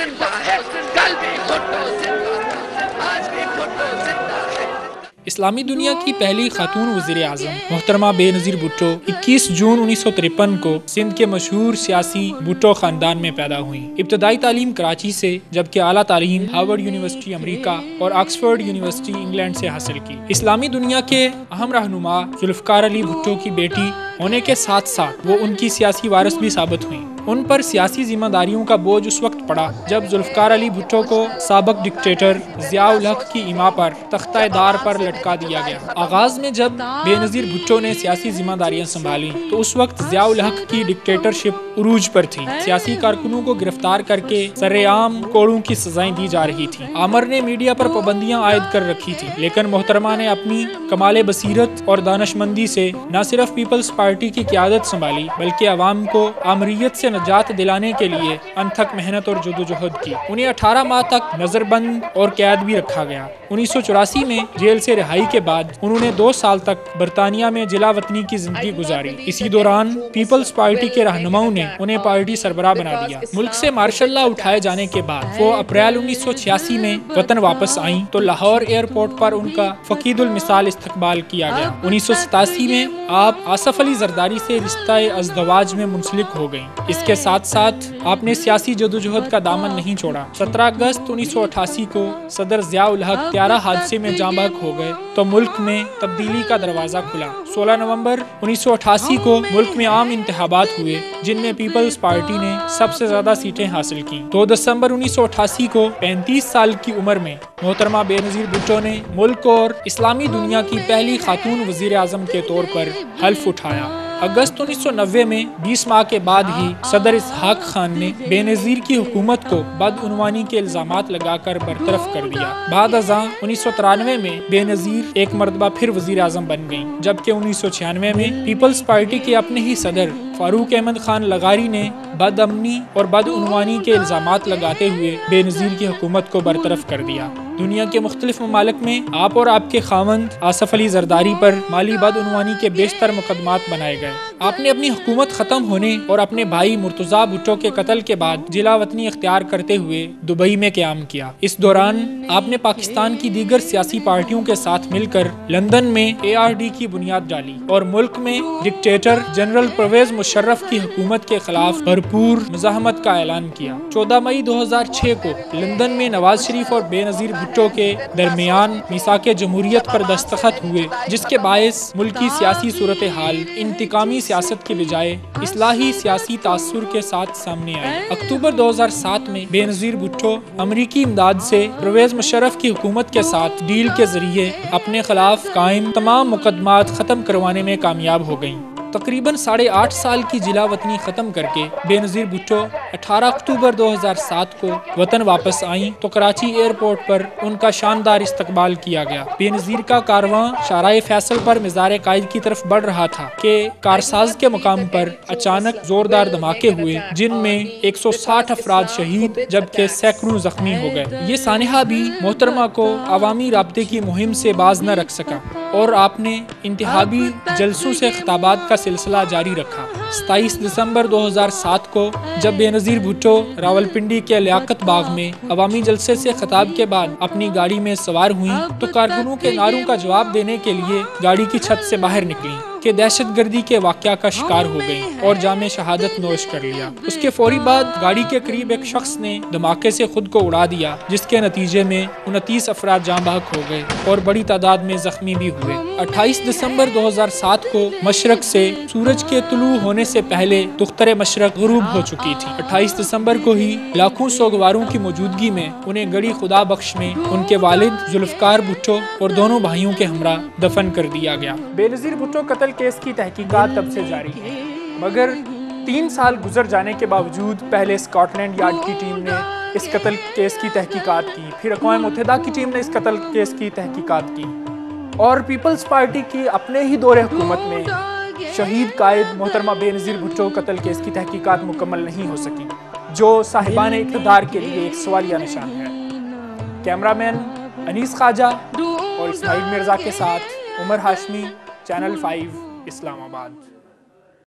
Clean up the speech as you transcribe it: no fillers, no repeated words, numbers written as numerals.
زندہ ہے، کل بھی بھٹو زندہ ہے، آج بھی بھٹو زندہ ہے۔ اسلامی دنیا کی پہلی خاتون وزیر اعظم محترمہ بے نظیر بھٹو 21 جون 1953 کو سندھ کے مشہور سیاسی بھٹو خاندان میں پیدا ہوئیں۔ ابتدائی تعلیم کراچی سے جبکہ اعلیٰ تعلیم ہارورڈ یونیورسٹی امریکہ اور آکسفورڈ یونیورسٹی انگلینڈ سے حاصل کی۔ اسلامی دنیا کے اہم رہنما ذوالفقار علی بھٹو کی بیٹی ہونے کے ساتھ ساتھ وہ ان کی سیاسی وارث بھی ثابت ہوئیں۔ ان پر سیاسی ذمہ داریوں کا بوجھ اس وقت پڑا جب ذوالفقار علی بھٹو کو سابق ڈکٹیٹر ضیاء الحق کی ایما پر تختہ دار پر لٹکا دیا گیا۔ آغاز میں جب بے نظیر بھٹو نے سیاسی ذمہ داریاں سنبھالیں تو اس وقت ضیاء الحق کی ڈکٹیٹرشپ عروج پر تھی۔ سیاسی کارکنوں کو گرفتار کر کے سرِ عام کوڑوں کی سزائیں دی جا رہی تھیں۔ عامر نے میڈیا پر پابندیاں عائد کر رکھی تھی، لیکن محترمہ نے اپنی کمال بصیرت اور دانشمندی سے نہ صرف پیپلز پارٹی کی قیادت سنبھالی بلکہ عوام کو آمریت سے نجات دلانے کے لیے انتھک محنت اور جدوجہد کی۔ انہیں 18 ماہ تک نظر بند اور قید بھی رکھا گیا۔ 1984 میں جیل سے رہائی کے بعد انہوں نے 2 سال تک برطانیہ میں جلا وطنی کی زندگی گزاری۔ اسی دوران پیپلز پارٹی کے رہنماؤں نے انہیں پارٹی سربراہ بنا دیا۔ ملک سے مارشل لاء اٹھائے جانے کے بعد وہ اپریل 1986 میں وطن واپس آئیں تو لاہور ایئرپورٹ پر ان کا فقید المثال استقبال کیا گیا۔ 1987 میں آپ آصف علی زرداری سے رشتہ ازدواج میں منسلک ہو گئیں۔ اس کے ساتھ ساتھ آپ نے سیاسی جدوجہد کا دامن نہیں چھوڑا۔ 17 اگست 1988 کو صدر ضیاء الحق طیارہ حادثے میں جاں بحق ہو گئے تو ملک میں تبدیلی کا دروازہ کھلا۔ 16 نومبر 1988 کو ملک میں عام انتخابات ہوئے جن میں پیپلز پارٹی نے سب سے زیادہ سیٹیں حاصل کیں۔ 2 دسمبر 1988 کو 35 سال کی عمر میں محترمہ بے نظیر بھٹو نے ملک اور اسلامی دنیا کی پہلی خاتون وزیر اعظم کے طور پر حلف اٹھایا۔ اگست 1990 میں 20 ماہ کے بعد ہی صدر اسحاق خان نے بے نظیر کی حکومت کو بدعنوانی کے الزامات لگا کر برطرف کر دیا۔ بعد ازاں 1993 میں بے نظیر ایک مرتبہ پھر وزیر اعظم بن گئیں، جبکہ 1996 میں پیپلز پارٹی کے اپنے ہی صدر فاروق احمد خان لغاری نے بد امنی اور بدعنوانی کے الزامات لگاتے ہوئے بے نظیر کی حکومت کو برطرف کر دیا۔ دنیا کے مختلف ممالک میں آپ اور آپ کے خاوند آصف علی زرداری پر مالی بدعنوانی کے بیشتر مقدمات بنائے گئے۔ آپ نے اپنی حکومت ختم ہونے اور اپنے بھائی مرتضیٰ بھٹو کے قتل کے بعد جلا وطنی اختیار کرتے ہوئے دبئی میں قیام کیا۔ اس دوران آپ نے پاکستان کی دیگر سیاسی پارٹیوں کے ساتھ مل کر لندن میں ARD کی بنیاد ڈالی اور ملک میں ڈکٹیٹر جنرل پرویز مشرف کی حکومت کے خلاف بھرپور مزاحمت کا اعلان کیا۔ 14 مئی 2006 کو لندن میں نواز شریف اور بے نظیر بھٹو کے درمیان میثاق جمہوریت پر دستخط ہوئے، جس کے باعث ملکی سیاسی صورتحال انتقامی سیاست کے بجائے اصلاحی سیاسی تاثر کے ساتھ سامنے آئی۔ اکتوبر 2007 میں بے نظیر بھٹو امریکی امداد سے پرویز مشرف کی حکومت کے ساتھ ڈیل کے ذریعے اپنے خلاف قائم تمام مقدمات ختم کروانے میں کامیاب ہو گئیں۔ تقریباً 8.5 سال کی جلا وطنی ختم کر کے بے نظیر بھٹو 18 اکتوبر 2007 کو وطن واپس آئیں تو کراچی ایئرپورٹ پر ان کا شاندار استقبال کیا گیا۔ بے نظیر کا کارواں شارع فیصل پر مزار قائد کی طرف بڑھ رہا تھا کہ کارساز کے مقام پر اچانک زوردار دھماکے ہوئے جن میں 160 افراد شہید جبکہ سینکڑوں زخمی ہو گئے۔ یہ سانحہ بھی محترمہ کو عوامی رابطے کی مہم سے باز نہ رکھ سکا اور آپ نے انتخابی جلسوں سے خطابات کا سلسلہ جاری رکھا۔ 27 دسمبر 2007 کو جب بے نظیر بھٹو راولپنڈی کے لیاقت باغ میں عوامی جلسے سے خطاب کے بعد اپنی گاڑی میں سوار ہوئیں تو کارکنوں کے نعروں کا جواب دینے کے لیے گاڑی کی چھت سے باہر نکلیں کہ دہشت گردی کے واقعہ کا شکار ہو گئیں اور جام شہادت نوش کر لیا۔ اس کے فوری بعد گاڑی کے قریب ایک شخص نے دھماکے سے خود کو اڑا دیا جس کے نتیجے میں 29 افراد جاں بحق ہو گئے اور بڑی تعداد میں زخمی بھی ہوئے۔ 28 دسمبر 2007 کو مشرق سے سورج کے طلوع ہونے سے پہلے دختر مشرق غروب ہو چکی تھی۔ 28 دسمبر کو ہی لاکھوں سوگواروں کی موجودگی میں انہیں گڑی خدا بخش میں ان کے والد ذوالفقار بھٹو اور دونوں بھائیوں کے ہمراہ دفن کر دیا گیا۔ بے نظیر بھٹو قتل کیس کی تحقیقات تب سے جاری ہے، مگر 3 سال گزر جانے کے باوجود پہلے اسکاٹ لینڈ یارڈ کی ٹیم نے اس قتل کیس کی تحقیقات کی، پھر اقوام متحدہ کی ٹیم نے اس قتل کیس کی تحقیقات کی اور پیپلز پارٹی کی اپنے ہی دور حکومت میں شہید قائد محترمہ بے نظیر بھٹو قتل کیس کی تحقیقات مکمل نہیں ہو سکی، جو صاحبان اقتدار کے لیے ایک سوالیہ نشان ہے۔ کیمرہ مین انیس خواجہ اور اسماعیل مرزا کے ساتھ عمر ہاشمی، چینل 5 اسلام آباد۔